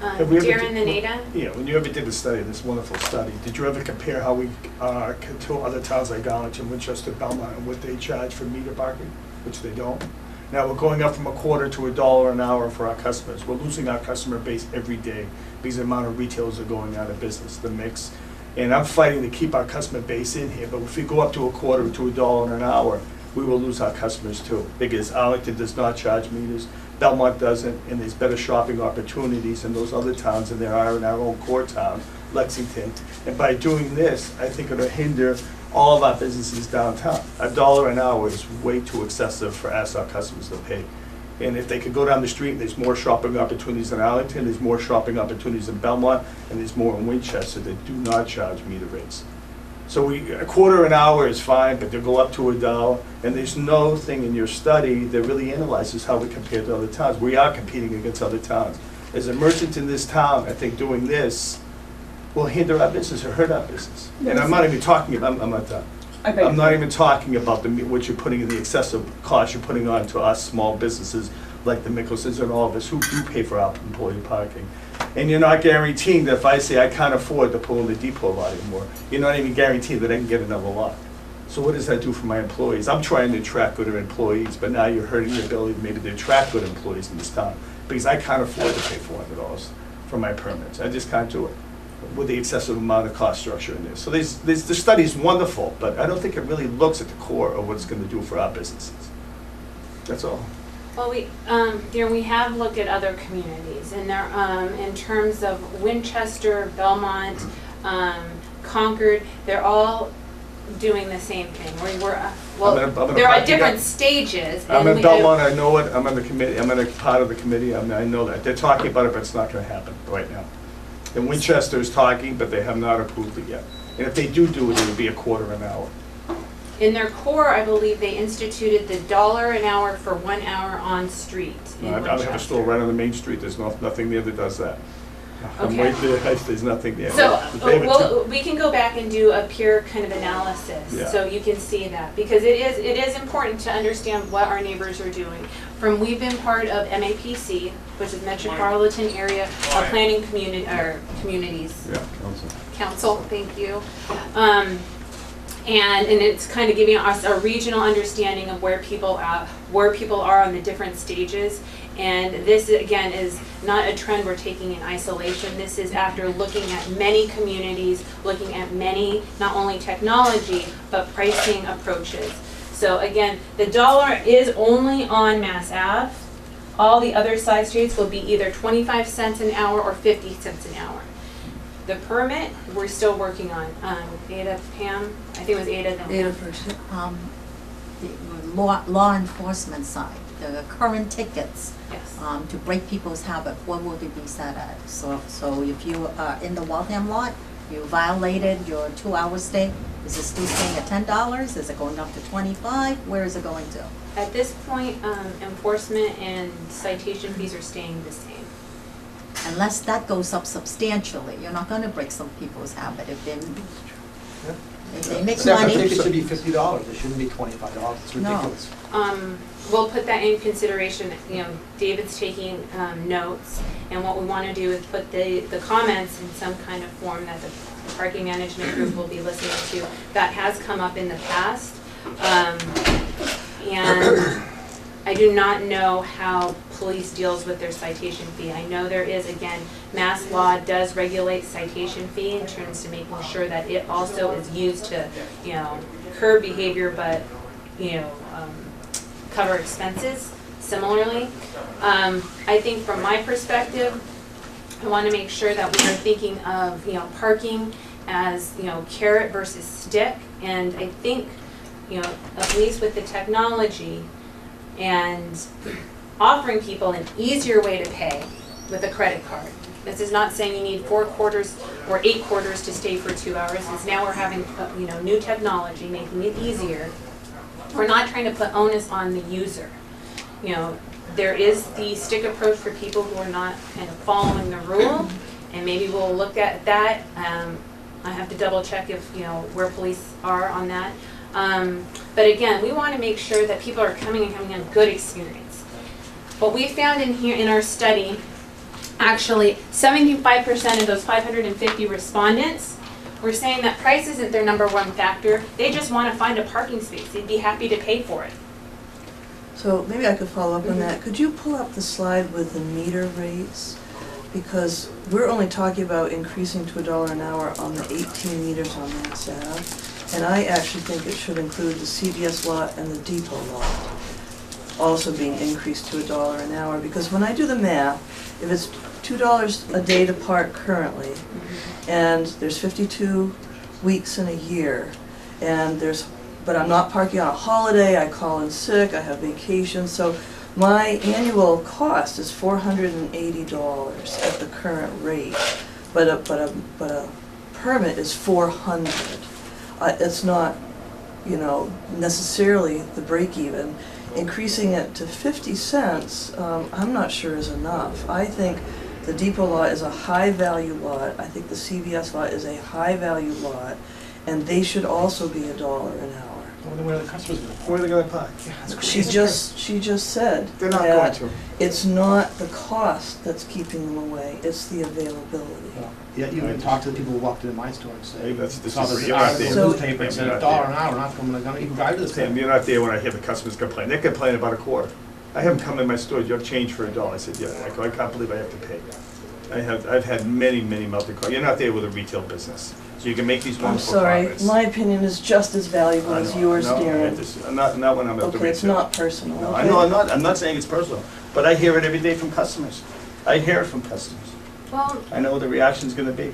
Darren and Ada? Yeah, when you ever did a study, this wonderful study, did you ever compare how we, to other towns like Arlington, Winchester, Belmont, and what they charge for meter parking, which they don't? Now, we're going up from $0.25 to $1 an hour for our customers. We're losing our customer base every day because the amount of retailers are going out of business, the mix. And I'm fighting to keep our customer base in here, but if we go up to $0.25 to $1 an hour, we will lose our customers too, because Arlington does not charge meters, Belmont doesn't, and there's better shopping opportunities in those other towns than there are in our own core town, Lexington. And by doing this, I think it'll hinder all of our businesses downtown. $1 an hour is way too excessive for us, our customers to pay. And if they could go down the street, there's more shopping opportunities in Arlington, there's more shopping opportunities in Belmont, and there's more in Winchester that do not charge meter rates. So $0.25 an hour is fine, but they'll go up to $1, and there's no thing in your study that really analyzes how we compare to other towns. We are competing against other towns. As a merchant in this town, I think doing this will hinder our business or hurt our business. And I'm not even talking about, I'm not done. I'm not even talking about what you're putting in the excessive cost you're putting on to us small businesses like the Mickelsons and all of us who do pay for our employee parking. And you're not guaranteeing that if I say I can't afford to pull in the depot lot anymore, you're not even guaranteeing that I can get another lot. So what does that do for my employees? I'm trying to attract good employees, but now you're hurting the ability maybe to attract good employees in this town because I can't afford to pay $400 for my permits. I just can't do it with the excessive amount of cost structure in this. So the study is wonderful, but I don't think it really looks at the core of what it's going to do for our businesses. That's all. Well, Darren, we have looked at other communities, and there, in terms of Winchester, Belmont, Concord, they're all doing the same thing. They're at different stages. I'm in Belmont, I know it, I'm in the committee, I'm in a part of the committee, I know that. They're talking about it, but it's not going to happen right now. And Winchester's talking, but they have not approved it yet. And if they do it, it would be a quarter an hour. In their core, I believe they instituted the $1 an hour for 1 hour on street in I have a store Winchester. right on the main street, there's nothing there that does that. I'm Okay. right there, there's nothing there. So, They have a well, we can go back and do a peer kind of analysis, Yeah. so you can see that. Because it is important to understand what our neighbors are doing. We've been part of MAPC, which is Metropolitan Area Planning Communities. Yeah. Council, thank you. And it's kind of giving us a regional understanding of where people are on the different stages. And this, again, is not a trend we're taking in isolation. This is after looking at many communities, looking at many, not only technology, but pricing approaches. So again, the $1 is only on Mass Ave. All the other side streets will be either 25 cents an hour or 50 cents an hour. The permit, we're still working on. Ada, Pam, I think it was Ada then. Ada first. The law enforcement side, the current tickets, Yes. to break people's habit, what will they be set at? So if you are in the Waltham lot, you violated your 2-hour stay, is it still staying at $10? Is it going up to 25? Where is it going to? At this point, enforcement and citation fees are staying the same. Unless that goes up substantially, you're not gonna break some people's habit if they make Except I money. think it should be $50, it shouldn't be $25, it's No. ridiculous. We'll put that in consideration. David's taking notes, and what we want to do is put the comments in some kind of form that the parking management group will be listening to. That has come up in the past, and I do not know how police deals with their citation fee. I know there is, again, Mass law does regulate citation fee in terms of making sure that it also is used to, curb behavior, but, cover expenses similarly. I think from my perspective, I want to make sure that we are thinking of, parking as, carrot versus stick. And I think, at least with the technology and offering people an easier way to pay with a credit card. This is not saying you need 4 quarters or 8 quarters to stay for 2 hours. It's now we're having, new technology making it easier. We're not trying to put onus on the user. There is the stick approach for people who are not kind of following the rule, and maybe we'll look at that. I have to double check if, where police are on that. But again, we want to make sure that people are coming and having a good experience. What we found in our study, actually 75% of those 550 respondents were saying that price isn't their #1 factor. They just want to find a parking space. They'd be happy to pay for it. So maybe I could follow up on that. Could you pull up the slide with the meter rates? Because we're only talking about increasing to $1 an hour on the 18 meters on Mass Ave. And I actually think it should include the CVS lot and the depot lot also being increased to $1 an hour. Because when I do the math, if it's $2 a day to park currently, and there's 52 weeks in a year, but I'm not parking on a holiday, I call in sick, I have vacation, so my annual cost is $480 at the current rate, but a permit is $400. It's not, necessarily the break even. Increasing it to 50 cents, I'm not sure is enough. I think the depot lot is a high value lot. I think the CVS lot is a high value lot, and they should also be $1 an hour. Where are the customers going? Where are they gonna park? Yeah, that's She crazy. just said They're not going that to. it's not the cost that's keeping them away, it's the availability. Well, yeah, you can talk to the people who walked into my store and say, Hey, this saw is- this you're not article in there. the newspaper and said You're not $1 there. an hour, not gonna even drive to this Sam, thing. you're not there when I hear the customers complain. They complain about a quarter. I have them come in my store, you have change for $1. I said, yeah, I can't believe I have to pay. I've had many melted calls. You're not there with a retail business. So you can make these I'm wonderful sorry, comments. my opinion is just as valuable I as know. yours, No, Darren. not when I'm at the retail. Okay, it's not personal, No, okay? I know, I'm not saying it's personal, but I hear it every day from customers. I hear it from customers. Well, I know what the reaction's gonna be.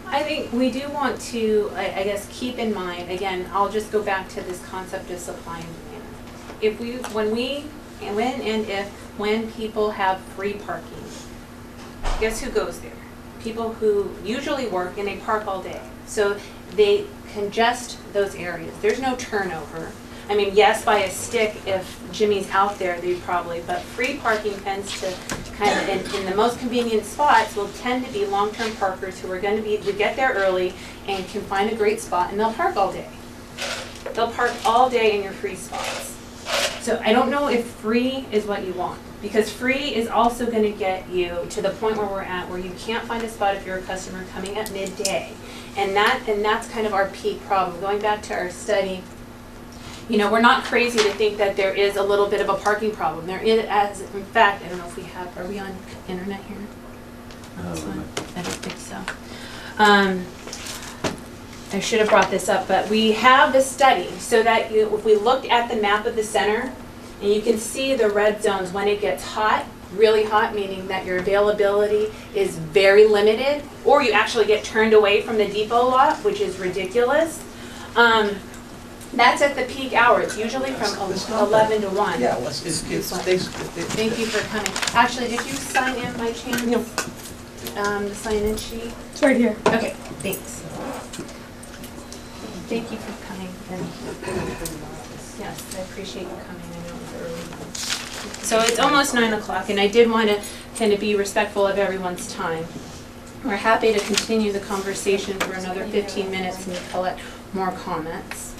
I think we do want to, I guess, keep in mind, again, I'll just go back to this concept of supply and demand. When people have free parking, guess who goes there? people who usually work and they park all day. So they congest those areas. There's no turnover. I mean, yes, by a stick, if Jimmy's out there, they'd probably, but free parking tends to kind of, in the most convenient spots, will tend to be long-term parkers who are going to get there early and can find a great spot, and they'll park all day. They'll park all day in your free spots. So I don't know if free is what you want, because free is also going to get you to the point where we're at, where you can't find a spot if you're a customer coming at midday. And that's kind of our peak problem. Going back to our study, you know, we're not crazy to think that there is a little bit of a parking problem. There is, as in fact, I don't know if we have, are we on internet here? On this one? I don't think so. I should have brought this up, but we have the study so that if we looked at the map of the center, and you can see the red zones when it gets hot, really hot, meaning that your availability is very limited, or you actually get turned away from the depot lot, which is ridiculous. That's at the peak hours, usually from 11 to 1. Yeah, well, it's basically. Thank you for coming. Actually, did you sign in by chance? No. The sign-in sheet? It's right here. Okay, thanks. Thank you for coming. Yes, I appreciate you coming. I know it's early. So it's almost 9 o'clock, and I did want to kind of be respectful of everyone's time. We're happy to continue the conversation for another 15 minutes and collect more comments.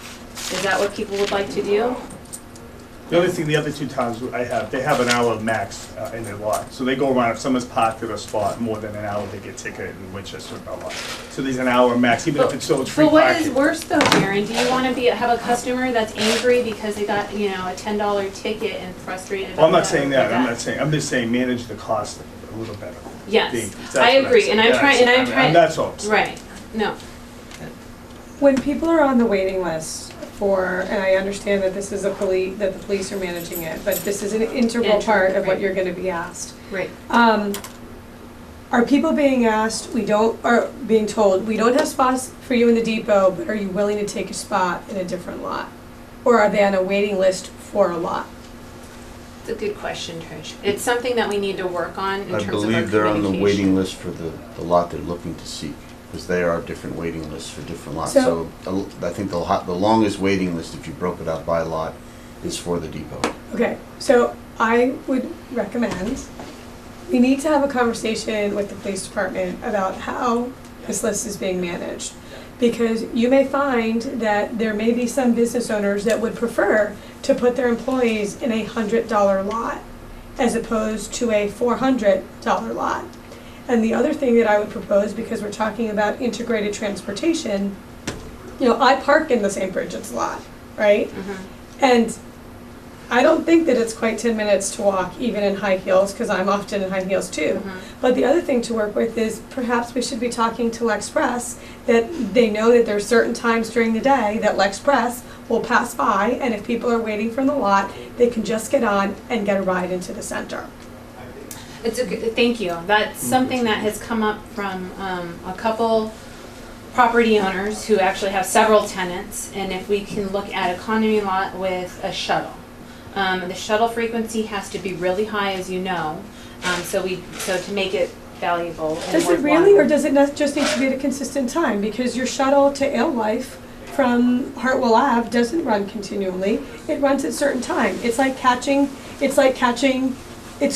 Is that what people would like to do? The other thing, the other two towns I have, they have an hour max in their lot. So they go around, if someone's parked at a spot more than an hour, they get ticketed in Winchester and Belmont. So there's an hour max, even if it's so it's free But parking. what is worse though, Aaron? Do you want to have a customer that's angry because they got, you know, a $10 ticket and frustrated about Well, I'm not that saying or that, that? I'm just saying manage the cost a little better. Yes, That's I what agree, saying. and I'm trying, And that's all. I'm saying. right, no. When people are on the waiting list for, and I understand that this is that the police are managing it, but this is an integral part of what right. you're gonna be asked. Right. Are people being asked, or being told, we don't have spots for you in the depot, but are you willing to take a spot in a different lot? Or are they on a waiting list for a lot? It's a good question, Trish. It's something that we need to work on in terms I of our believe they're on the communication. waiting list for the lot they're looking to seek, because there are different waiting lists for different lots. So- So I think the longest waiting list, if you broke it out by lot, is for the depot. Okay, so I would recommend, we need to have a conversation with the police department about how this list is being managed. Because you may find that there may be some business owners that would prefer to put their employees in a $100 lot as opposed to a $400 lot. And the other thing that I would propose, because we're talking about integrated transportation, you know, I park in the St. Bridget's lot, right? Mm-hmm. And I don't think that it's quite 10 minutes to walk, even in high heels, because I'm often in high heels too. Mhm. But the other thing to work with is perhaps we should be talking to LexPress, that they know that there's certain times during the day that LexPress will pass by, and if people are waiting from the lot, they can just get on and get a ride into the center. It's a good, thank you. That's something that has come up from a couple property owners who actually have several tenants, and if we can look at economy lot with a shuttle. The shuttle frequency has to be really high, as you know, so to make it valuable and Does it worthwhile. really, or does it not just need to be at a consistent time? Because your shuttle to Alewife from Hartwell Ave doesn't run continually. It runs at certain time. It's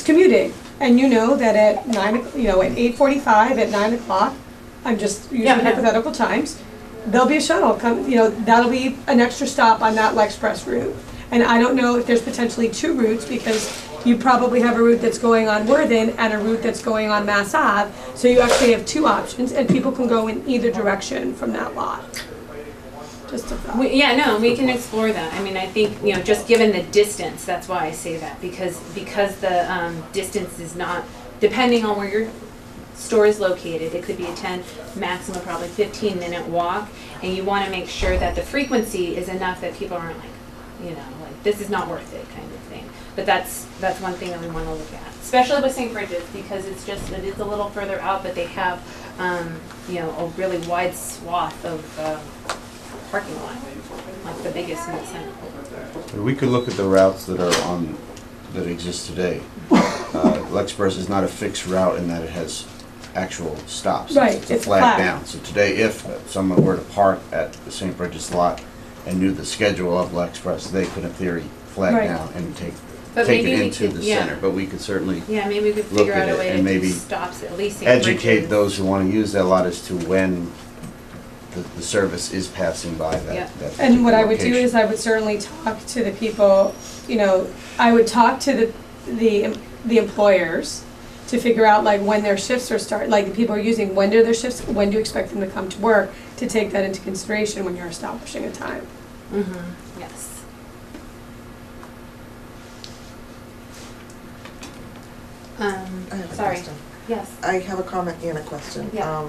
commuting. And you know that at 8:45, at 9 o'clock, I'm just using Yeah, no. hypothetical times, there'll be a shuttle come, that'll be an extra stop on that LexPress route. And I don't know if there's potentially two routes, because you probably have a route that's going on Worthen and a route that's going on Mass Ave. So you actually have two options, and people can go in either direction from that lot. Just a thought. We can explore that. I mean, I think, just given the distance, that's why I say that, because the distance is not, depending on where your store is located, it could be a 10, maximum probably 15-minute walk, and you want to make sure that the frequency is enough that people aren't like, this is not worth it kind of thing. But that's one thing that we want to look at, especially with St. Bridget's, because it is a little further out, but they have, a really wide swath of parking lot, like the biggest in the center. But we could look at the routes that exist today. LexPress is not a fixed route in that it has actual stops. Right, It's a it's flag flag. down. So today, if someone were to park at the St. Bridget's lot and knew the schedule of Lexpress, they could in theory flag Right. down and take But it maybe we into could- the yeah. center. But we could certainly Yeah, maybe we could Look figure at out a it way and to maybe do stops at least St. educate Bridget's. those who want to use that lot as to when the service is passing by Yeah. that And what I would particular do is I would certainly talk to the people, you know, I would talk to the employers to figure out like when their shifts are like the people are using, when do their shifts, when do you expect them to come to work, to take that into consideration when you're establishing a time. Mm-hmm, yes. I have a Sorry, question. yes. I have a comment and a question. Yeah.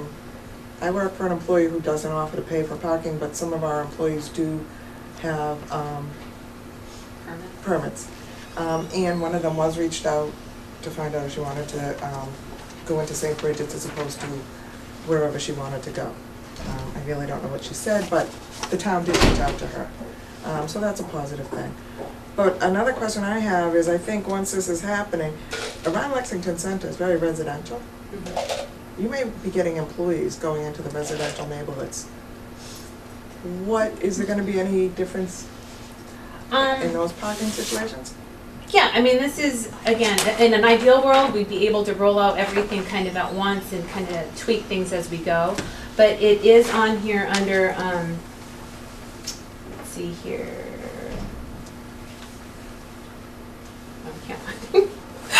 I work for an employee who doesn't offer to pay for parking, but some of our employees do have Permit. permits. And one of them was reached out to find out if she wanted to go into St. Bridget's as opposed to wherever she wanted to go. I really don't know what she said, but the town did reach out to her. So that's a positive thing. But another question I have is, I think once this is happening, around Lexington Center is very residential. Mm-hmm. You may be getting employees going into the residential neighborhoods. What, is there gonna be any difference in those parking situations? Yeah, I mean, this is, again, in an ideal world, we'd be able to roll out everything kind of at once and kind of tweak things as we go. But it is on here under, let's see here. Oh, I can't find it.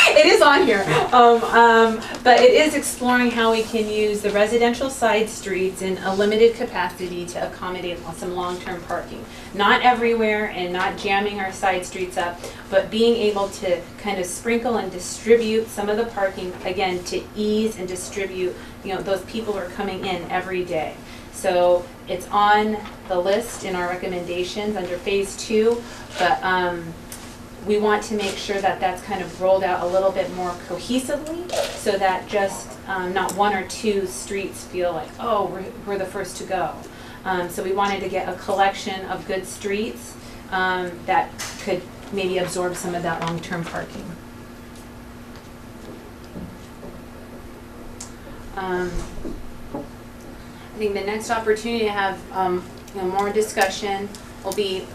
It is on here. But it is exploring how we can use the residential side streets in a limited capacity to accommodate some long-term parking. Not everywhere and not jamming our side streets up, but being able to kind of sprinkle and distribute some of the parking, again, to ease and distribute, you know, those people who are coming in every day. So it's on the list in our recommendations under phase 2, but we want to make sure that that's kind of rolled out a little bit more cohesively so that just not one or two streets feel like, oh, we're the first to go. So we wanted to get a collection of good streets that could maybe absorb some of that long-term parking. I think the next opportunity to have you know, more discussion will be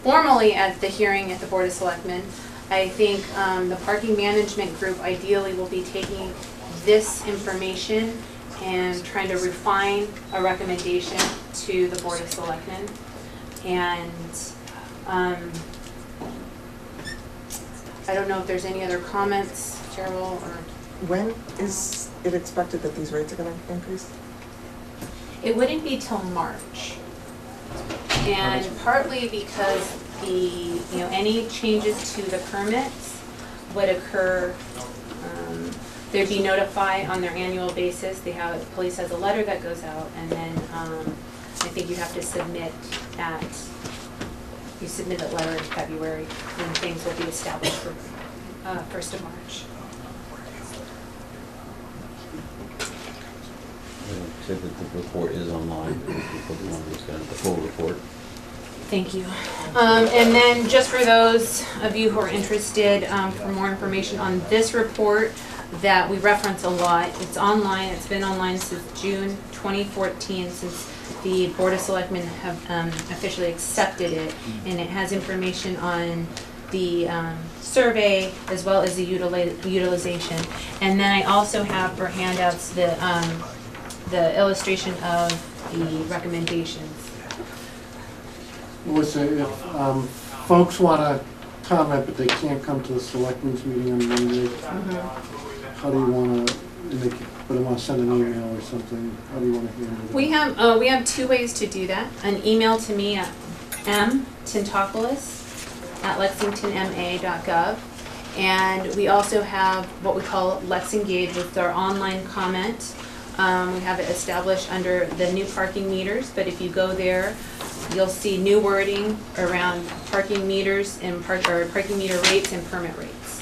formally at the hearing at the Board of Selectmen. I think the parking management group ideally will be taking this information and trying to refine a recommendation to the Board of Selectmen. And I don't know if there's any other comments, Cheryl, or? When is it expected that these rates are gonna increase? It wouldn't be till March. And partly because any changes to the permits would occur, they'd be notified on their annual basis. Police has a letter that goes out, and then I think you have to submit that, you submit a letter in February, and things will be established for 1st of March. Said that the report is online, people who want to look at the full report. Thank you. And then just for those of you who are interested for more information on this report that we reference a lot, it's online. It's been online since June 2014, since the Board of Selectmen have officially accepted it. And it has information on the survey as well as the utilization. And then I also have for handouts the illustration of the recommendations. Melissa, if folks want to comment but they can't come to the selectmen's meeting on Monday, how do you want to, but I want to send an email or something, how do you want to handle it? We have two ways to do that. An email to me at mtintopoulos@lexingtonma.gov. And we also have what we call Lex Engage, with our online comment. We have it established under the new parking meters, but if you go there, you'll see new wording around parking meters and parking meter rates and permit rates.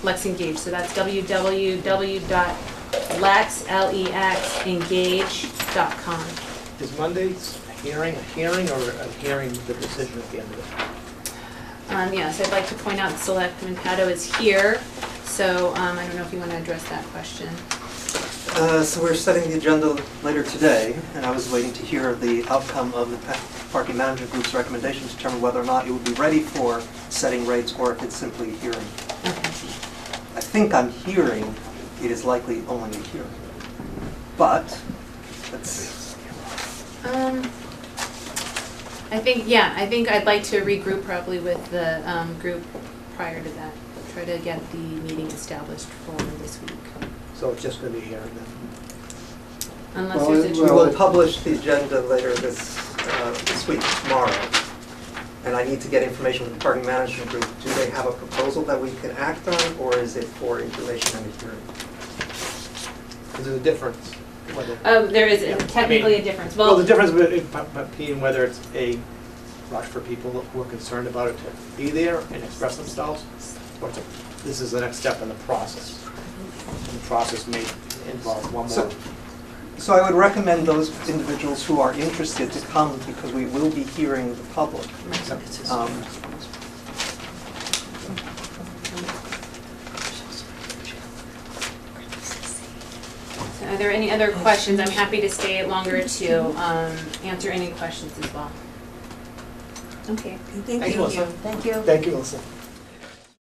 Lex Engage, so that's www.lexengage.com. Is Monday's hearing a hearing or a hearing with the decision at the end of it? Yes, I'd like to point out Selectman Pato is here, so I don't know if you want to address that question. So we're setting the agenda later today, and I was waiting to hear the outcome of the parking management group's recommendation to determine whether or not it would be ready for setting rates or if it's simply a hearing. I think I'm hearing it is likely only a hearing. But, let's, I think I'd like to regroup probably with the group prior to that. Try to get the meeting established for this week. So it's just gonna be here then. Unless Well, there's a it- we change. will publish the agenda later this week, tomorrow. And I need to get information from the parking management group. Do they have a proposal that we can act on, or is it for information and a hearing? Is there a difference? Whether- There is Yeah, I technically mean- a difference. Well, the Well, difference between whether it's a rush for people who are concerned about it to be there and express themselves, or this is the next step in the process. And the process may involve one more. So I would recommend those individuals who are interested to come because we will be hearing the public. are there any other questions? I'm happy to stay longer to answer any questions as well. Okay. Thank Thank you. you, Melissa. Thank you. Thank you, Melissa.